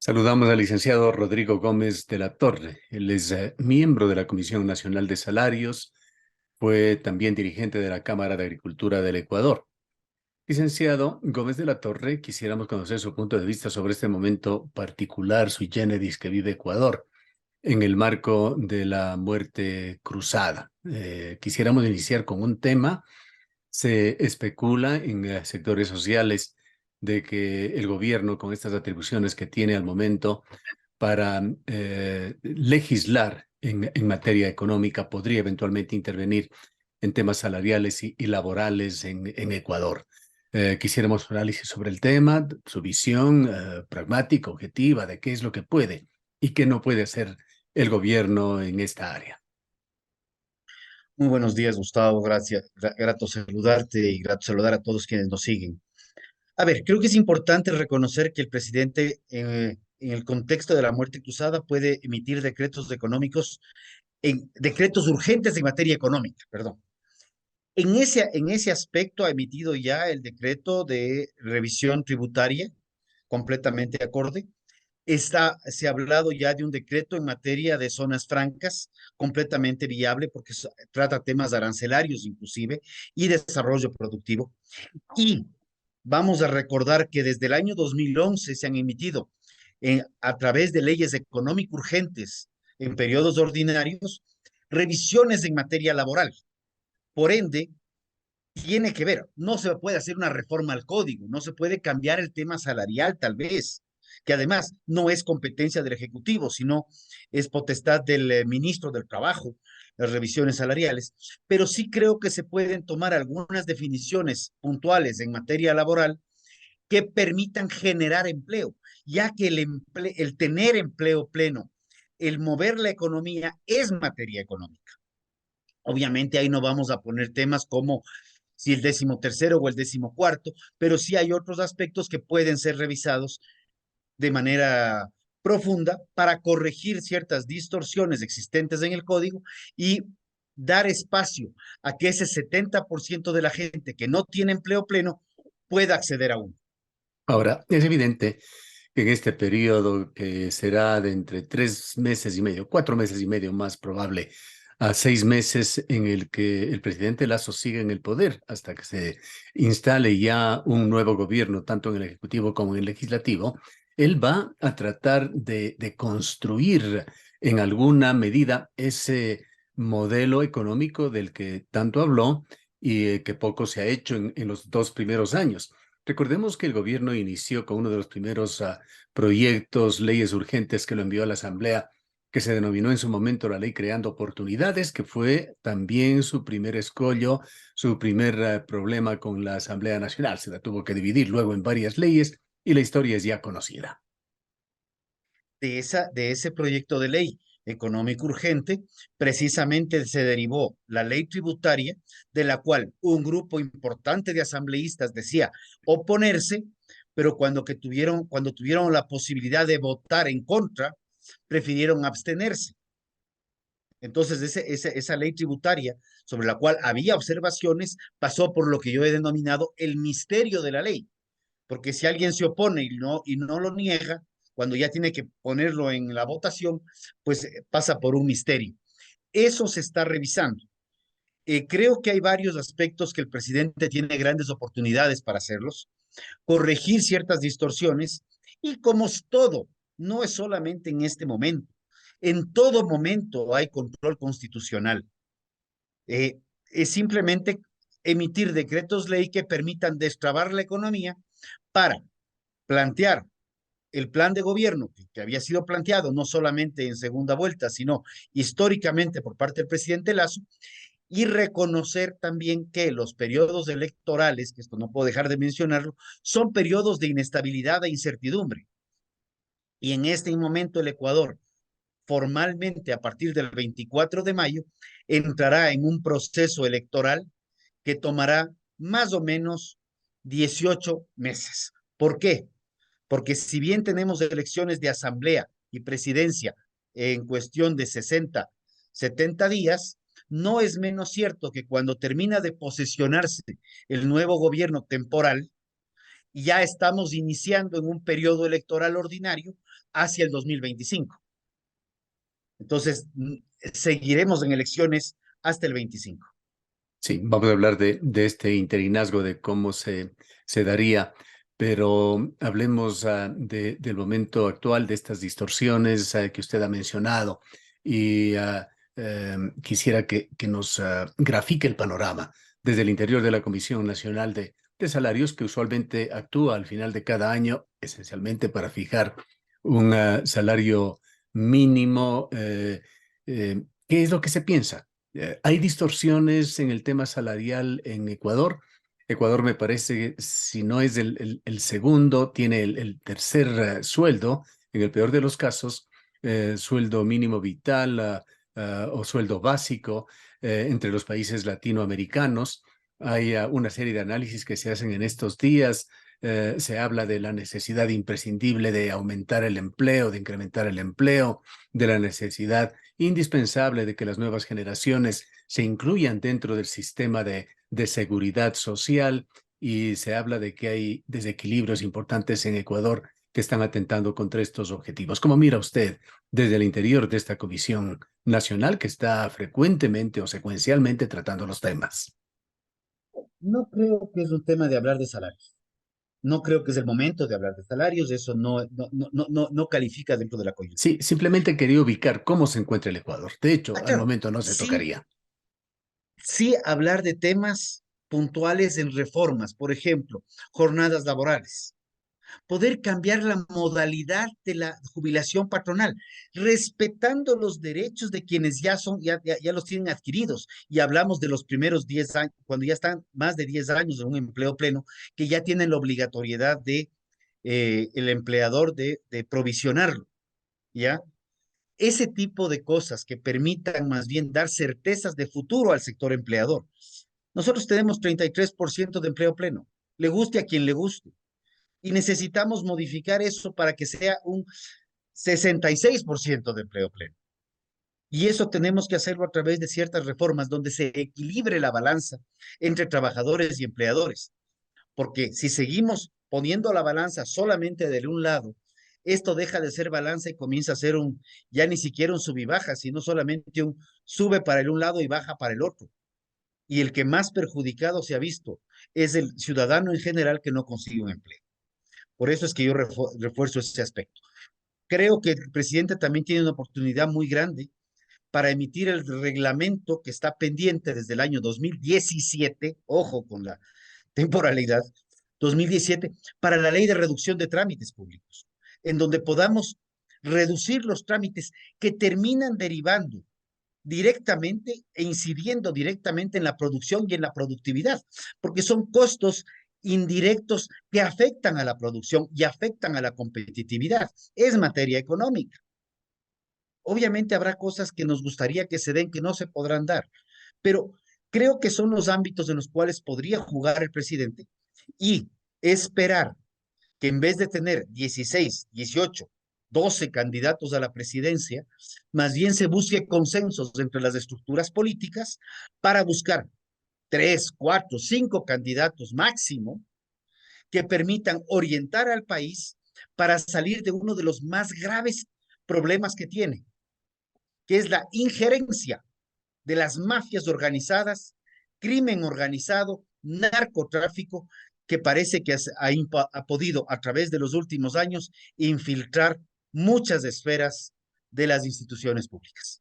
Saludamos al licenciado Rodrigo Gómez de la Torre. Él es miembro de la Comisión Nacional de Salarios, fue también dirigente de la Cámara de Agricultura del Ecuador. Licenciado Gómez de la Torre, quisiéramos conocer su punto de vista sobre este momento particular sui generis que vive Ecuador en el marco de la muerte cruzada. Quisiéramos iniciar con un tema. Se especula en sectores sociales de que el gobierno, con estas atribuciones que tiene al momento para legislar en materia económica, podría eventualmente intervenir en temas salariales y laborales en Ecuador. Quisiéramos un análisis sobre el tema, su visión pragmática, objetiva, de qué es lo que puede y qué no puede hacer el gobierno en esta área. Muy buenos días, Gustavo. Gracias. Grato saludarte y grato saludar a todos quienes nos siguen. A ver, creo que es importante reconocer que el presidente, en el contexto de la muerte cruzada, puede emitir decretos económicos, decretos urgentes en materia económica, perdón. En ese aspecto ha emitido ya el decreto de revisión tributaria, completamente acorde. Se ha hablado ya de un decreto en materia de zonas francas, completamente viable porque trata temas arancelarios inclusive y desarrollo productivo. Y vamos a recordar que desde el año 2011 se han emitido a través de leyes económico urgentes en periodos ordinarios revisiones en materia laboral. Por ende, tiene que ver, no se puede hacer una reforma al código, no se puede cambiar el tema salarial tal vez, que además no es competencia del Ejecutivo, sino es potestad del ministro del Trabajo, las revisiones salariales, pero sí creo que se pueden tomar algunas definiciones puntuales en materia laboral que permitan generar empleo, ya que el tener empleo pleno, el mover la economía es materia económica. Obviamente ahí no vamos a poner temas como si el 13º o el 14º, pero sí hay otros aspectos que pueden ser revisados de manera profunda para corregir ciertas distorsiones existentes en el código y dar espacio a que ese 70% de la gente que no tiene empleo pleno pueda acceder a uno. Ahora, es evidente que en este periodo que será de entre 3 meses y medio, 4 meses y medio más probable, a 6 meses en el que el presidente Lasso siga en el poder hasta que se instale ya un nuevo gobierno, tanto en el Ejecutivo como en el Legislativo, él va a tratar de construir en alguna medida ese modelo económico del que tanto habló y que poco se ha hecho en los 2 primeros años. Recordemos que el gobierno inició con uno de los primeros proyectos, leyes urgentes que lo envió a la Asamblea, que se denominó en su momento la Ley Creando Oportunidades, que fue también su primer escollo, su primer problema con la Asamblea Nacional. Se la tuvo que dividir luego en varias leyes y la historia es ya conocida. De ese proyecto de ley económico urgente, precisamente se derivó la ley tributaria, de la cual un grupo importante de asambleístas decía oponerse, pero cuando tuvieron la posibilidad de votar en contra, prefirieron abstenerse. Entonces, esa ley tributaria sobre la cual había observaciones pasó por lo que yo he denominado el misterio de la ley, porque si alguien se opone y no lo niega, cuando ya tiene que ponerlo en la votación, pues pasa por un misterio. Eso se está revisando. Creo que hay varios aspectos que el presidente tiene grandes oportunidades para hacerlos, corregir ciertas distorsiones y como es todo, no es solamente en este momento, en todo momento hay control constitucional. Eh, es simplemente emitir decretos ley que permitan destrabar la economía para plantear el plan de gobierno que había sido planteado no solamente en segunda vuelta, sino históricamente por parte del presidente Lazo, y reconocer también que los periodos electorales, que esto no puedo dejar de mencionarlo, son periodos de inestabilidad e incertidumbre. Y en este momento el Ecuador, formalmente a partir del 24 de mayo, entrará en un proceso electoral que tomará más o menos 18 meses. ¿Por qué? Porque si bien tenemos elecciones de asamblea y presidencia en cuestión de 60, 70 días, no es menos cierto que cuando termina de posesionarse el nuevo gobierno temporal, ya estamos iniciando en un periodo electoral ordinario hacia el 2025. Entonces, seguiremos en elecciones hasta el 25. Sí, vamos a hablar de este interinazgo, de cómo se daría, pero hablemos del momento actual, de estas distorsiones que usted ha mencionado, y quisiera que nos grafique el panorama desde el interior de la Comisión Nacional de Salarios, que usualmente actúa al final de cada año, esencialmente para fijar un salario mínimo. ¿Qué es lo que se piensa? ¿Hay distorsiones en el tema salarial en Ecuador? Ecuador me parece, si no es el segundo, tiene el tercer sueldo, en el peor de los casos, sueldo mínimo vital o sueldo básico entre los países latinoamericanos. Hay una serie de análisis que se hacen en estos días. Se habla de la necesidad imprescindible de aumentar el empleo, de incrementar el empleo, de la necesidad indispensable de que las nuevas generaciones se incluyan dentro del sistema de seguridad social, y se habla de que hay desequilibrios importantes en Ecuador que están atentando contra estos objetivos. ¿Cómo mira usted desde el interior de esta Comisión Nacional que está frecuentemente o secuencialmente tratando los temas? No creo que es un tema de hablar de salarios. No creo que es el momento de hablar de salarios. Eso no califica dentro de la coyuntura. Sí, simplemente quería ubicar cómo se encuentra el Ecuador. De hecho, al Claro, momento no se sí, tocaría. sí hablar de temas puntuales en reformas, por ejemplo, jornadas laborales, poder cambiar la modalidad de la jubilación patronal, respetando los derechos de quienes ya los tienen adquiridos. Y hablamos de los primeros 10 años, cuando ya están más de 10 años en un empleo pleno, que ya tienen la obligatoriedad de el empleador de provisionarlo, ¿ya? Ese tipo de cosas que permitan más bien dar certezas de futuro al sector empleador. Nosotros tenemos 33% de empleo pleno, le guste a quien le guste, y necesitamos modificar eso para que sea un 66% de empleo pleno. Y eso tenemos que hacerlo a través de ciertas reformas donde se equilibre la balanza entre trabajadores y empleadores. Porque si seguimos poniendo la balanza solamente de un lado, esto deja de ser balanza y comienza a ser ya ni siquiera un sub y baja, sino solamente un sube para el un lado y baja para el otro. Y el que más perjudicado se ha visto es el ciudadano en general que no consigue un empleo. Por eso es que yo refuerzo ese aspecto. Creo que el presidente también tiene una oportunidad muy grande para emitir el reglamento que está pendiente desde el año 2017, ojo con la temporalidad, 2017, para la ley de reducción de trámites públicos, en donde podamos reducir los trámites que terminan derivando directamente e incidiendo directamente en la producción y en la productividad, porque son costos indirectos que afectan a la producción y afectan a la competitividad. Es materia económica. Obviamente habrá cosas que nos gustaría que se den que no se podrán dar, pero creo que son los ámbitos en los cuales podría jugar el presidente y esperar que en vez de tener 16, 18, 12 candidatos a la presidencia, más bien se busque consensos entre las estructuras políticas para buscar 3, 4, 5 candidatos máximo que permitan orientar al país para salir de uno de los más graves problemas que tiene, que es la injerencia de las mafias organizadas, crimen organizado, narcotráfico, que parece que ha podido a través de los últimos años infiltrar muchas esferas de las instituciones públicas.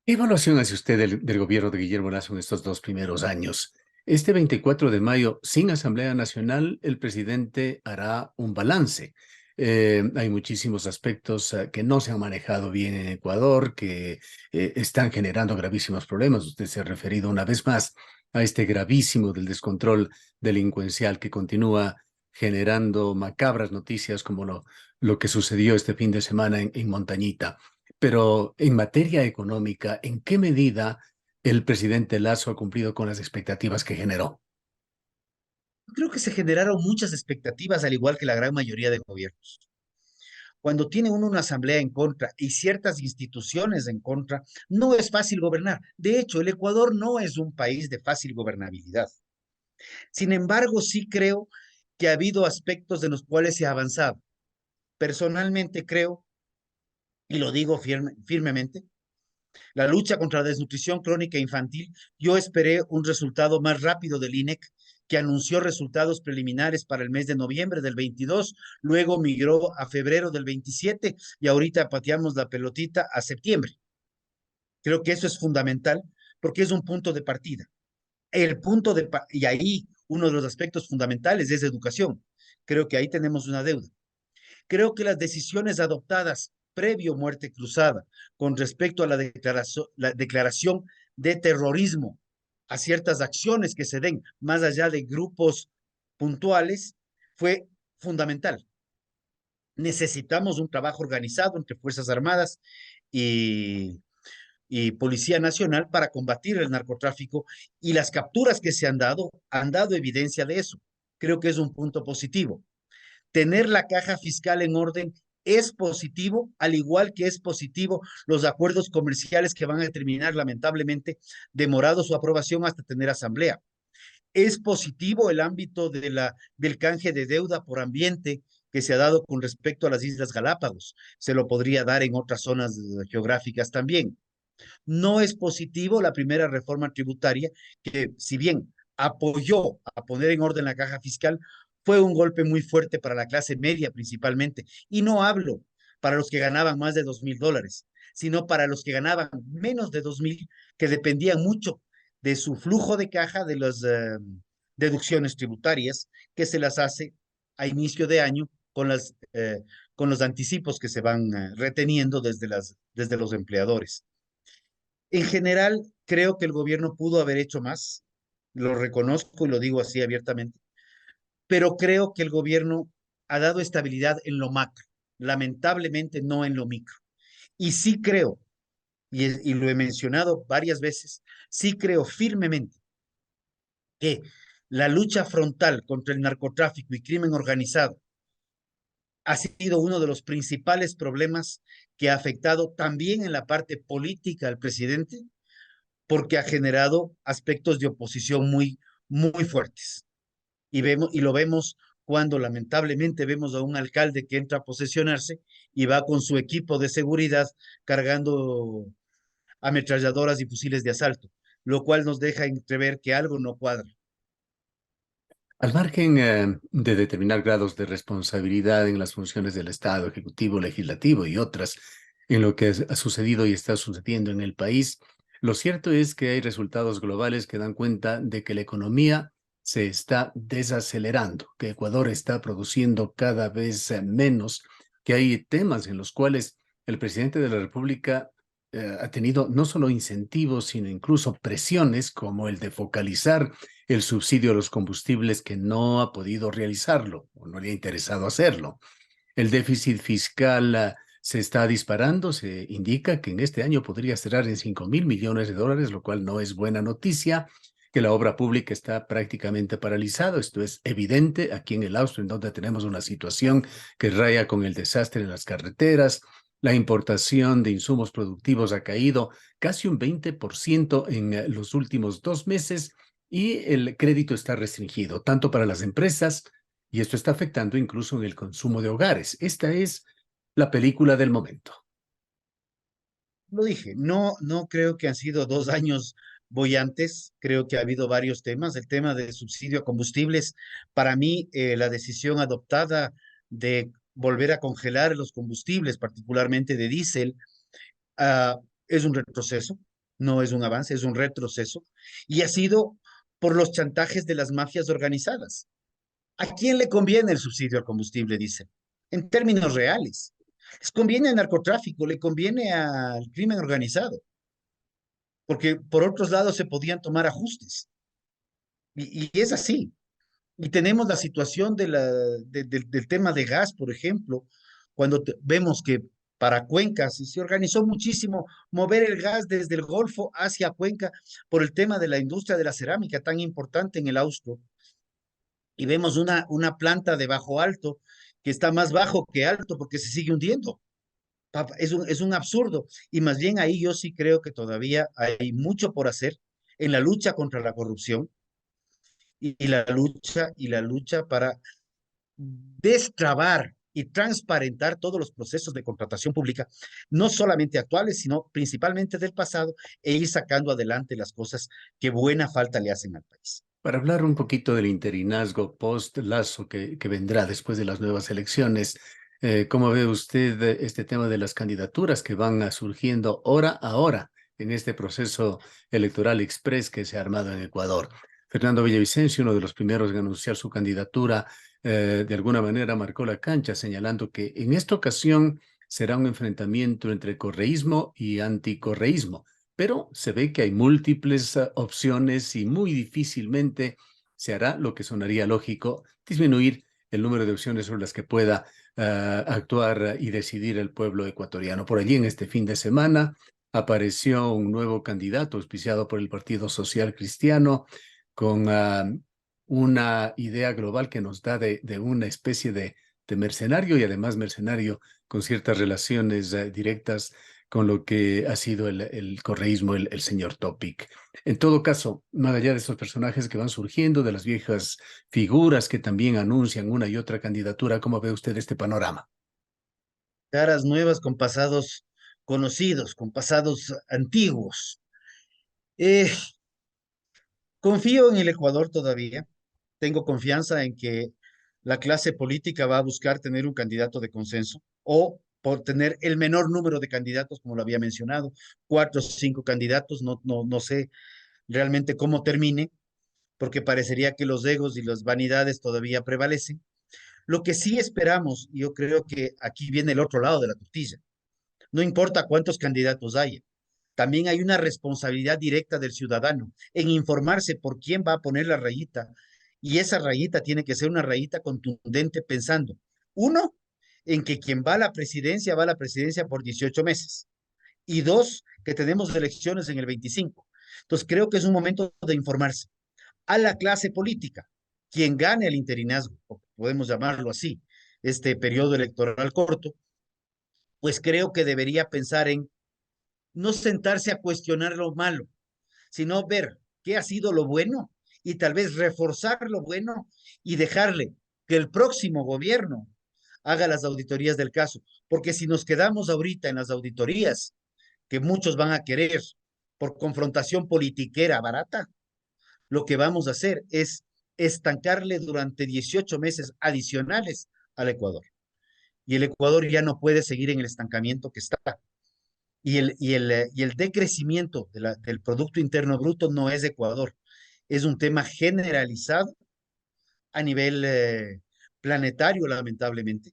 ¿Qué evaluación hace usted del gobierno de Guillermo Lasso en estos 2 primeros años? Este 24 de mayo, sin Asamblea Nacional, el presidente hará un balance. Hay muchísimos aspectos que no se han manejado bien en Ecuador, que están generando gravísimos problemas. Usted se ha referido una vez más a este gravísimo del descontrol delincuencial que continúa generando macabras noticias como lo que sucedió este fin de semana en Montañita. Pero en materia económica, ¿en qué medida el presidente Lasso ha cumplido con las expectativas que generó? Creo que se generaron muchas expectativas, al igual que la gran mayoría de gobiernos. Cuando tiene uno una asamblea en contra y ciertas instituciones en contra, no es fácil gobernar. De hecho, el Ecuador no es un país de fácil gobernabilidad. Sin embargo, sí creo que ha habido aspectos en los cuales se ha avanzado. Personalmente creo, y lo digo firmemente, la lucha contra la desnutrición crónica infantil, yo esperé un resultado más rápido del INEC, que anunció resultados preliminares para el mes de noviembre del 22, luego migró a febrero del 27 y ahorita pateamos la pelotita a septiembre. Creo que eso es fundamental porque es un punto de partida. Y ahí uno de los aspectos fundamentales es educación. Creo que ahí tenemos una deuda. Creo que las decisiones adoptadas previo muerte cruzada con respecto a la declaración de terrorismo, a ciertas acciones que se den más allá de grupos puntuales, fue fundamental. Necesitamos un trabajo organizado entre Fuerzas Armadas y, y Policía Nacional para combatir el narcotráfico, y las capturas que se han dado evidencia de eso. Creo que es un punto positivo. Tener la caja fiscal en orden es positivo, al igual que es positivo los acuerdos comerciales que van a terminar lamentablemente demorado su aprobación hasta tener asamblea. Es positivo el ámbito del canje de deuda por ambiente que se ha dado con respecto a las Islas Galápagos. Se lo podría dar en otras zonas geográficas también. No es positivo la primera reforma tributaria, que si bien apoyó a poner en orden la caja fiscal, fue un golpe muy fuerte para la clase media principalmente. Y no hablo para los que ganaban más de $2,000, sino para los que ganaban menos de 2,000, que dependían mucho de su flujo de caja, de las deducciones tributarias que se las hace a inicio de año con los anticipos que se van reteniendo desde los empleadores. En general, creo que el gobierno pudo haber hecho más, lo reconozco y lo digo así abiertamente, pero creo que el gobierno ha dado estabilidad en lo macro, lamentablemente no en lo micro. Y sí creo, y lo he mencionado varias veces, sí creo firmemente que la lucha frontal contra el narcotráfico y crimen organizado ha sido uno de los principales problemas que ha afectado también en la parte política al presidente, porque ha generado aspectos de oposición muy fuertes. Y lo vemos cuando lamentablemente vemos a un alcalde que entra a posesionarse y va con su equipo de seguridad cargando ametralladoras y fusiles de asalto, lo cual nos deja entrever que algo no cuadra. Al margen de determinar grados de responsabilidad en las funciones del Estado, ejecutivo, legislativo y otras, en lo que ha sucedido y está sucediendo en el país, lo cierto es que hay resultados globales que dan cuenta de que la economía se está desacelerando, que Ecuador está produciendo cada vez menos, que hay temas en los cuales el presidente de la República ha tenido no solo incentivos, sino incluso presiones, como el de focalizar el subsidio a los combustibles, que no ha podido realizarlo o no le ha interesado hacerlo. El déficit fiscal se está disparando, se indica que en este año podría cerrar en $5,000 millones, lo cual no es buena noticia, que la obra pública está prácticamente paralizada. Esto es evidente aquí en el Austro, en donde tenemos una situación que raya con el desastre en las carreteras. La importación de insumos productivos ha caído casi un 20% en los últimos 2 meses, y el crédito está restringido, tanto para las empresas, y esto está afectando incluso en el consumo de hogares. Esta es la película del momento. Lo dije, no creo que han sido 2 años bollantes, creo que ha habido varios temas. El tema del subsidio a combustibles, para mí, la decisión adoptada de volver a congelar los combustibles, particularmente de diésel, es un retroceso, no es un avance, es un retroceso, y ha sido por los chantajes de las mafias organizadas. ¿A quién le conviene el subsidio al combustible diésel? En términos reales. Les conviene al narcotráfico, le conviene al crimen organizado, porque por otros lados se podían tomar ajustes. Y es así. Y tenemos la situación del tema de gas, por ejemplo, cuando vemos que para Cuenca se organizó muchísimo mover el gas desde el Golfo hacia Cuenca por el tema de la industria de la cerámica tan importante en el Austro. Y vemos una planta de bajo alto que está más bajo que alto porque se sigue hundiendo. Es un absurdo. Y más bien ahí yo sí creo que todavía hay mucho por hacer en la lucha contra la corrupción y la lucha para destrabar y transparentar todos los procesos de contratación pública, no solamente actuales, sino principalmente del pasado, e ir sacando adelante las cosas que buena falta le hacen al país. Para hablar un poquito del interinazgo post-Lasso que vendrá después de las nuevas elecciones, ¿cómo ve usted este tema de las candidaturas que van surgiendo hora a hora en este proceso electoral express que se ha armado en Ecuador? Fernando Villavicencio, uno de los primeros en anunciar su candidatura, de alguna manera marcó la cancha, señalando que en esta ocasión será un enfrentamiento entre correísmo y anticorreísmo, pero se ve que hay múltiples opciones y muy difícilmente se hará lo que sonaría lógico, disminuir el número de opciones sobre las que pueda actuar y decidir el pueblo ecuatoriano. Por allí en este fin de semana apareció un nuevo candidato auspiciado por el Partido Social Cristiano con una idea global que nos da de una especie de mercenario y además mercenario con ciertas relaciones directas con lo que ha sido el correísmo, el señor Topic. En todo caso, más allá de esos personajes que van surgiendo, de las viejas figuras que también anuncian una y otra candidatura, ¿cómo ve usted este panorama? Caras nuevas con pasados conocidos, con pasados antiguos. Eh, Confío en el Ecuador todavía. Tengo confianza en que la clase política va a buscar tener un candidato de consenso o por tener el menor número de candidatos, como lo había mencionado, 4 o 5 candidatos, no sé realmente cómo termine, porque parecería que los egos y las vanidades todavía prevalecen. Lo que sí esperamos, y yo creo que aquí viene el otro lado de la tortilla, no importa cuántos candidatos haya, también hay una responsabilidad directa del ciudadano en informarse por quién va a poner la rayita. Y esa rayita tiene que ser una rayita contundente pensando, uno, en que quien va a la presidencia por 18 meses. Y dos, que tenemos elecciones en el 25. Entonces creo que es un momento de informarse a la clase política, quien gane el interinazgo, podemos llamarlo así, este periodo electoral corto, pues creo que debería pensar en no sentarse a cuestionar lo malo, sino ver qué ha sido lo bueno y tal vez reforzar lo bueno y dejarle que el próximo gobierno haga las auditorías del caso. Porque si nos quedamos ahorita en las auditorías, que muchos van a querer por confrontación politiquera barata, lo que vamos a hacer es estancarle durante 18 meses adicionales al Ecuador. Y el Ecuador ya no puede seguir en el estancamiento que está. Y el decrecimiento del Producto Interno Bruto no es de Ecuador, es un tema generalizado a nivel planetario, lamentablemente.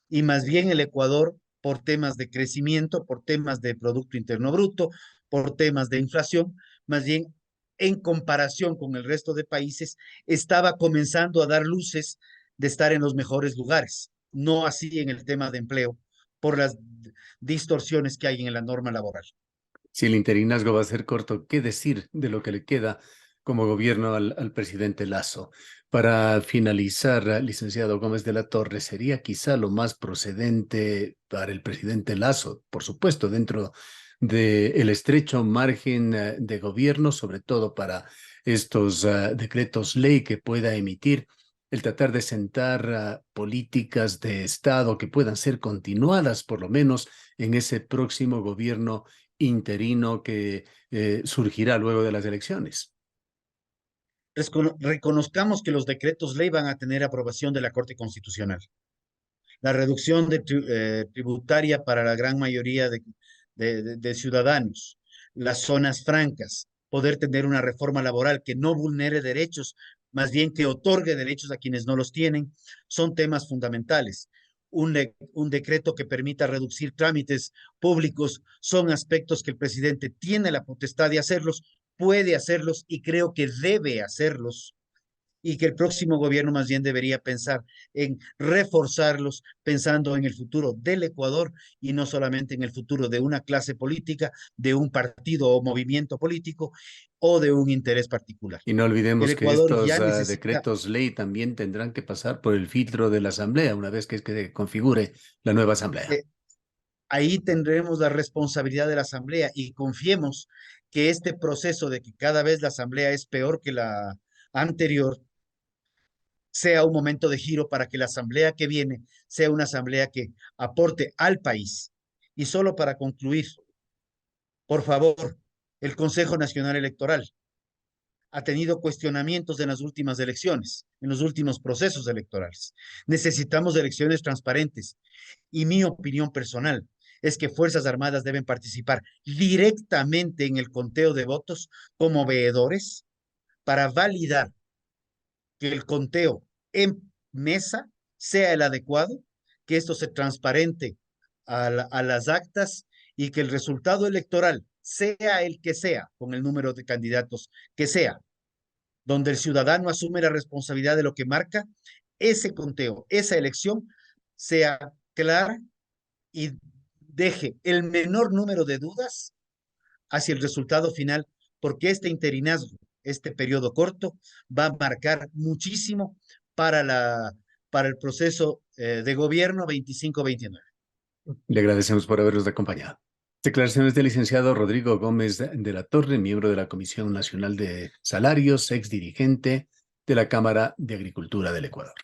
Y más bien el Ecuador, por temas de crecimiento, por temas de Producto Interno Bruto, por temas de inflación, más bien en comparación con el resto de países, estaba comenzando a dar luces de estar en los mejores lugares, no así en el tema de empleo, por las distorsiones que hay en la norma laboral. Si el interinazgo va a ser corto, ¿qué decir de lo que le queda como gobierno al presidente Lasso? Para finalizar, licenciado Gómez de la Torre, sería quizá lo más procedente para el presidente Lasso, por supuesto, dentro del estrecho margen de gobierno, sobre todo para estos decretos ley que pueda emitir, el tratar de sentar políticas de Estado que puedan ser continuadas, por lo menos, en ese próximo gobierno interino que surgirá luego de las elecciones. Reconozcamos que los decretos ley van a tener aprobación de la Corte Constitucional. La reducción tributaria para la gran mayoría de ciudadanos, las zonas francas, poder tener una reforma laboral que no vulnere derechos, más bien que otorgue derechos a quienes no los tienen, son temas fundamentales. Un decreto que permita reducir trámites públicos son aspectos que el presidente tiene la potestad de hacerlos, puede hacerlos y creo que debe hacerlos, y que el próximo gobierno más bien debería pensar en reforzarlos, pensando en el futuro del Ecuador y no solamente en el futuro de una clase política, de un partido o movimiento político o de un interés particular. Y no El olvidemos que Ecuador estos ya necesita, decretos ley también tendrán que pasar por el filtro de la Asamblea una vez que se configure la nueva Asamblea. eh, ahí tendremos la responsabilidad de la Asamblea y confiemos que este proceso de que cada vez la Asamblea es peor que la anterior, sea un momento de giro para que la asamblea que viene sea una asamblea que aporte al país. Y solo para concluir, por favor, el Consejo Nacional Electoral ha tenido cuestionamientos en las últimas elecciones, en los últimos procesos electorales. Necesitamos elecciones transparentes y mi opinión personal es que Fuerzas Armadas deben participar directamente en el conteo de votos como veedores para validar que el conteo en mesa sea el adecuado, que esto se transparente a las actas y que el resultado electoral, sea el que sea, con el número de candidatos que sea, donde el ciudadano asume la responsabilidad de lo que marca, ese conteo, esa elección sea clara y deje el menor número de dudas hacia el resultado final, porque este interinazgo, este periodo corto, va a marcar muchísimo para, para el proceso de gobierno 25-29. Le agradecemos por habernos acompañado. Declaraciones del licenciado Rodrigo Gómez de la Torre, miembro de la Comisión Nacional de Salarios, ex dirigente de la Cámara de Agricultura del Ecuador.